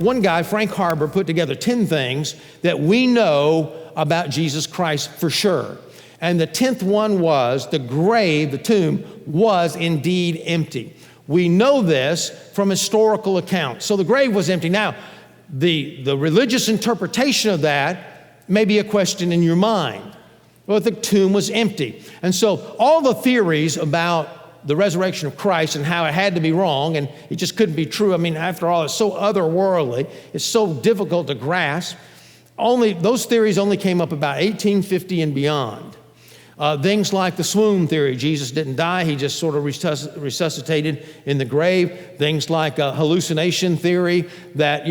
one guy, Frank Harbor, put together 10 things that we know about Jesus Christ for sure. And the 10th one was the grave, the tomb, was indeed empty. We know this from historical accounts. So the grave was empty. Now, the religious interpretation of that may be a question in your mind. But the tomb was empty. And so all the theories about the resurrection of Christ and how it had to be wrong and it just couldn't be true. I mean, after all, it's so otherworldly. It's so difficult to grasp. Those theories only came up about 1850 and beyond. Things like the swoon theory, Jesus didn't die, he just sort of resuscitated in the grave. Things like hallucination theory, that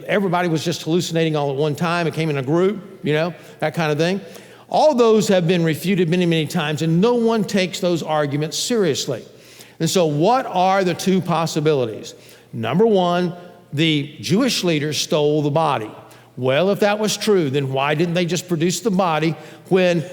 everybody was just hallucinating all at one time. It came in a group, that kind of thing. All those have been refuted many, many times, and no one takes those arguments seriously. And so what are the two possibilities? Number one, the Jewish leaders stole the body. Well, if that was true, then why didn't they just produce the body when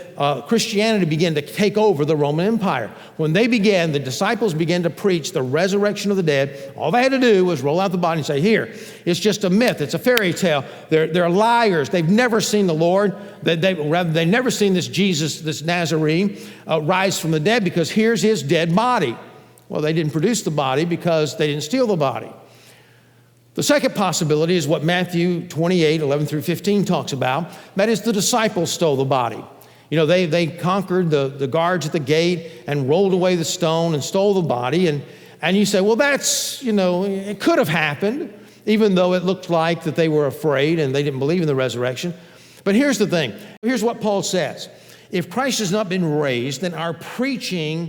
Christianity began to take over the Roman Empire? When the disciples began to preach the resurrection of the dead, all they had to do was roll out the body and say, here, it's just a myth, it's a fairy tale. They're liars. They've never seen the Lord. They've never seen this Jesus, this Nazarene, rise from the dead, because here's his dead body. Well, they didn't produce the body because they didn't steal the body. The second possibility is what Matthew 28, 11 through 15 talks about. That is, the disciples stole the body. They conquered the guards at the gate and rolled away the stone and stole the body. And you say, well, that's, it could have happened, even though it looked like that they were afraid and they didn't believe in the resurrection. But here's the thing. Here's what Paul says. If Christ has not been raised, then our preaching